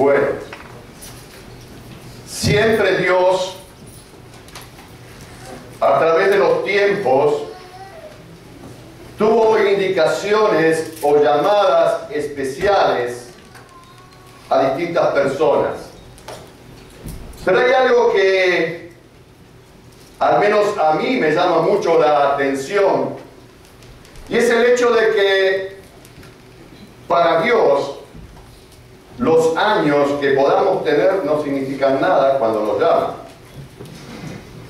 Bueno, siempre Dios, a través de los tiempos, tuvo indicaciones o llamadas especiales a distintas personas. Pero hay algo que, al menos a mí, me llama mucho la atención, y es el hecho de que para Dios los años que podamos tener no significan nada cuando nos llama.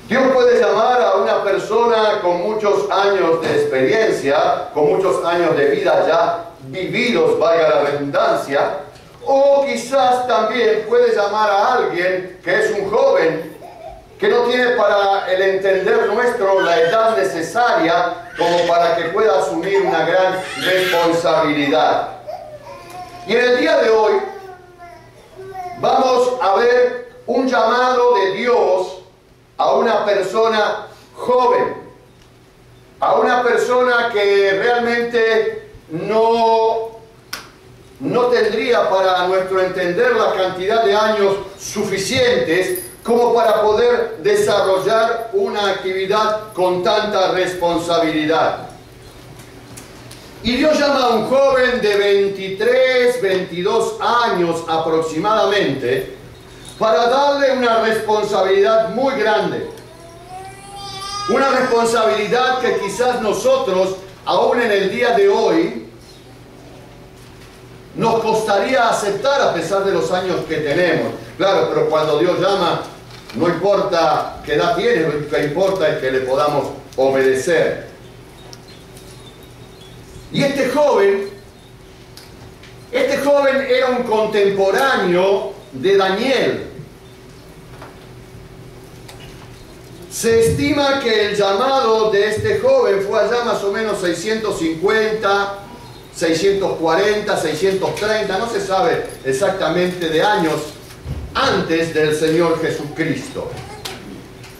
Dios puede llamar a una persona con muchos años de experiencia, con muchos años de vida ya vividos, valga la redundancia, o quizás también puede llamar a alguien que es un joven, que no tiene para el entender nuestro la edad necesaria como para que pueda asumir una gran responsabilidad. Y en el día de hoy vamos a ver un llamado de Dios a una persona joven, a una persona que realmente no tendría para nuestro entender la cantidad de años suficientes como para poder desarrollar una actividad con tanta responsabilidad. Y Dios llama a un joven de 23, 22 años aproximadamente para darle una responsabilidad muy grande. Una responsabilidad que quizás nosotros, aún en el día de hoy, nos costaría aceptar a pesar de los años que tenemos. Claro, pero cuando Dios llama, no importa qué edad tiene, lo que importa es que le podamos obedecer. Y este joven era un contemporáneo de Daniel. Se estima que el llamado de este joven fue allá más o menos 650, 640, 630, no se sabe exactamente de años antes del Señor Jesucristo.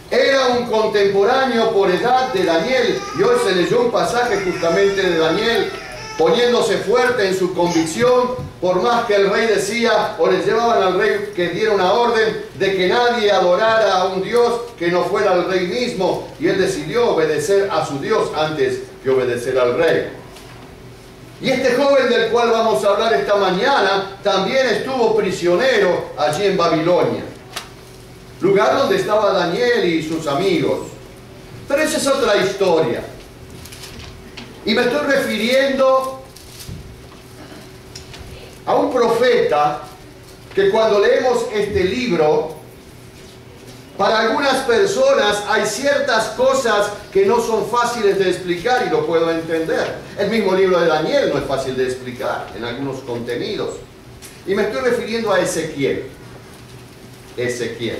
Era un contemporáneo por edad de Daniel, y hoy se leyó un pasaje justamente de Daniel poniéndose fuerte en su convicción, por más que el rey decía, o le llevaban al rey que diera una orden de que nadie adorara a un Dios que no fuera el rey mismo, y él decidió obedecer a su Dios antes que obedecer al rey. Y este joven del cual vamos a hablar esta mañana también estuvo prisionero allí en Babilonia, lugar donde estaba Daniel y sus amigos. Pero esa es otra historia. Y me estoy refiriendo a un profeta que cuando leemos este libro, para algunas personas hay ciertas cosas que no son fáciles de explicar y lo puedo entender. El mismo libro de Daniel no es fácil de explicar en algunos contenidos. Y me estoy refiriendo a Ezequiel. Ezequiel.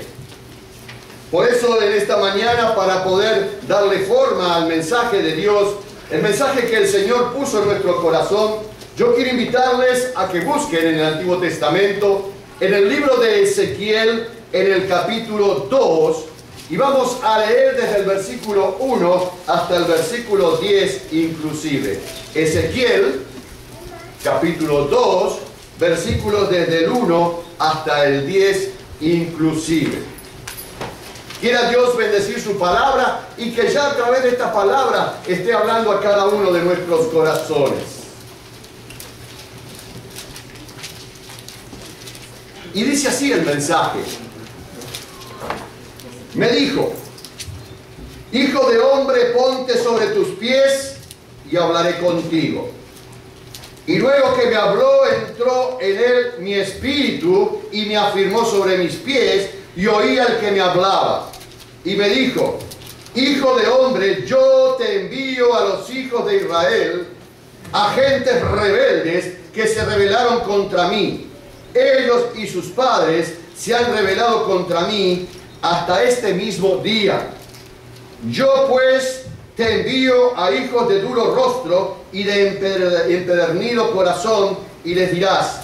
Por eso en esta mañana, para poder darle forma al mensaje de Dios, el mensaje que el Señor puso en nuestro corazón, yo quiero invitarles a que busquen en el Antiguo Testamento, en el libro de Ezequiel, en el capítulo 2, y vamos a leer desde el versículo 1 hasta el versículo 10 inclusive. Ezequiel, capítulo 2, versículos desde el 1 hasta el 10 inclusive. Quiera Dios bendecir su palabra y que ya a través de esta palabra esté hablando a cada uno de nuestros corazones. Y dice así el mensaje. Me dijo: hijo de hombre, ponte sobre tus pies y hablaré contigo. Y luego que me habló, entró en él mi espíritu y me afirmó sobre mis pies, y oí al que me hablaba. Y me dijo: hijo de hombre, yo te envío a los hijos de Israel, a gentes rebeldes que se rebelaron contra mí. Ellos y sus padres se han rebelado contra mí hasta este mismo día. Yo pues te envío a hijos de duro rostro y de empedernido corazón, y les dirás: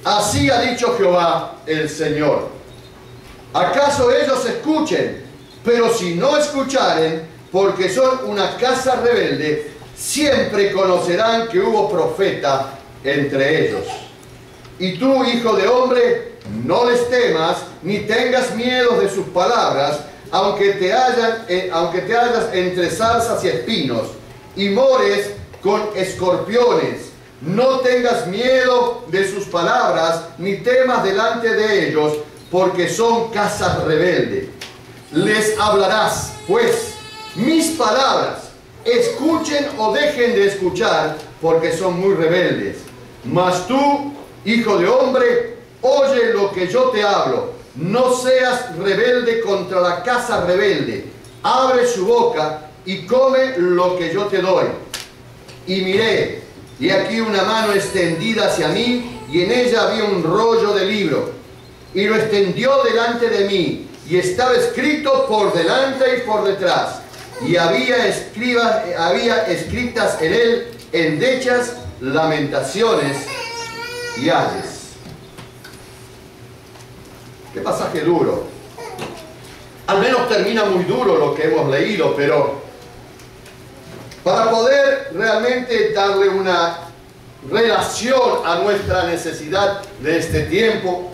así ha dicho Jehová el Señor. ¿Acaso ellos escuchen? Pero si no escucharen, porque son una casa rebelde, siempre conocerán que hubo profeta entre ellos. Y tú, hijo de hombre, no les temas, ni tengas miedo de sus palabras, aunque te hallas entre zarzas y espinos, y mores con escorpiones. No tengas miedo de sus palabras, ni temas delante de ellos, porque son casa rebelde. Les hablarás, pues, mis palabras, escuchen o dejen de escuchar, porque son muy rebeldes. Mas tú, hijo de hombre, oye lo que yo te hablo. No seas rebelde contra la casa rebelde. Abre su boca y come lo que yo te doy. Y miré, y aquí una mano extendida hacia mí, y en ella había un rollo de libro. Y lo extendió delante de mí, y estaba escrito por delante y por detrás. Y había escritas en él endechas, lamentaciones y ayes. Qué pasaje duro. Al menos termina muy duro lo que hemos leído, pero para poder realmente darle una relación a nuestra necesidad de este tiempo,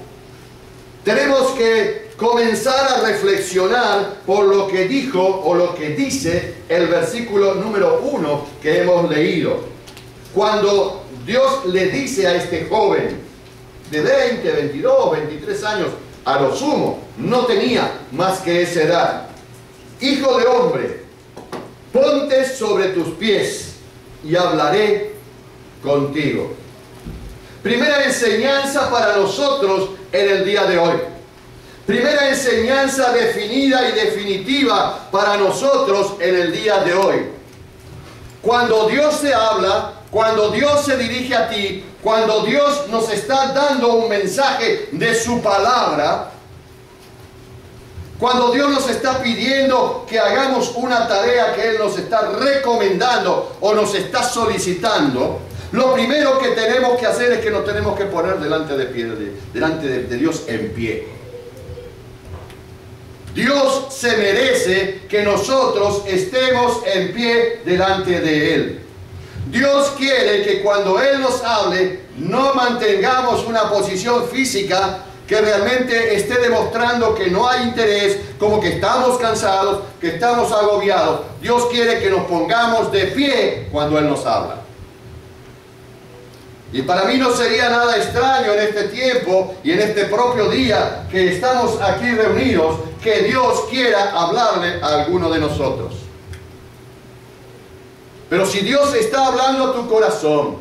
tenemos que comenzar a reflexionar por lo que dijo o lo que dice el versículo número 1 que hemos leído. Cuando Dios le dice a este joven de 20, 22, 23 años, a lo sumo, no tenía más que esa edad: hijo de hombre, ponte sobre tus pies y hablaré contigo. Primera enseñanza para nosotros en el día de hoy. Primera enseñanza definida y definitiva para nosotros en el día de hoy. Cuando Dios te habla, cuando Dios se dirige a ti, cuando Dios nos está dando un mensaje de su palabra, cuando Dios nos está pidiendo que hagamos una tarea que Él nos está recomendando o nos está solicitando, lo primero que tenemos que hacer es que nos tenemos que poner delante de Dios en pie. Dios se merece que nosotros estemos en pie delante de Él. Dios quiere que cuando Él nos hable, no mantengamos una posición física que realmente esté demostrando que no hay interés, como que estamos cansados, que estamos agobiados. Dios quiere que nos pongamos de pie cuando Él nos habla. Y para mí no sería nada extraño en este tiempo y en este propio día que estamos aquí reunidos, que Dios quiera hablarle a alguno de nosotros. Pero si Dios está hablando a tu corazón,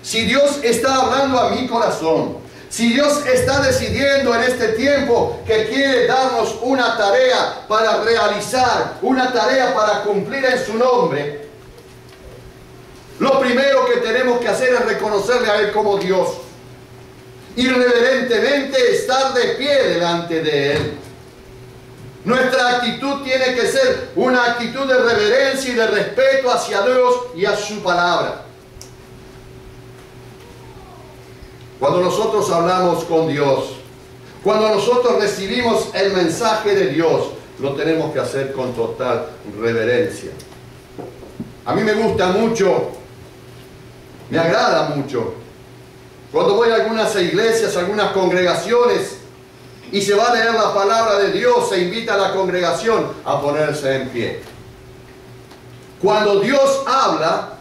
si Dios está hablando a mi corazón, si Dios está decidiendo en este tiempo que quiere darnos una tarea para realizar, una tarea para cumplir en su nombre, lo primero que tenemos que hacer es reconocerle a Él como Dios. Irreverentemente estar de pie delante de Él. Nuestra actitud tiene que ser una actitud de reverencia y de respeto hacia Dios y a su palabra. Cuando nosotros hablamos con Dios, cuando nosotros recibimos el mensaje de Dios, lo tenemos que hacer con total reverencia. A mí me gusta mucho, me agrada mucho, cuando voy a algunas iglesias, algunas congregaciones, y se va a leer la palabra de Dios, se invita a la congregación a ponerse en pie. Cuando Dios habla,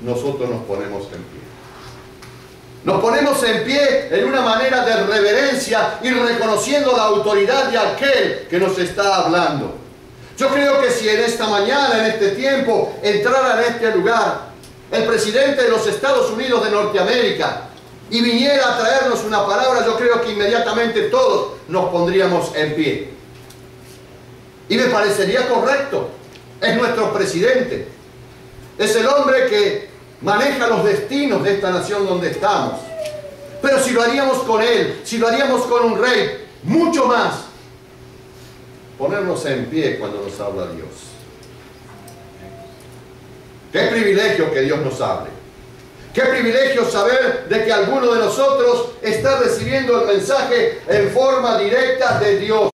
nosotros nos ponemos en pie. Nos ponemos en pie en una manera de reverencia y reconociendo la autoridad de aquel que nos está hablando. Yo creo que si en esta mañana, en este tiempo, entrara en este lugar el presidente de los Estados Unidos de Norteamérica y viniera a traernos una palabra, yo creo que inmediatamente todos nos pondríamos en pie. Y me parecería correcto. Es nuestro presidente. Es el hombre que maneja los destinos de esta nación donde estamos. Pero si lo haríamos con él, si lo haríamos con un rey, mucho más, ponernos en pie cuando nos habla Dios. Qué privilegio que Dios nos hable. Qué privilegio saber de que alguno de nosotros está recibiendo el mensaje en forma directa de Dios.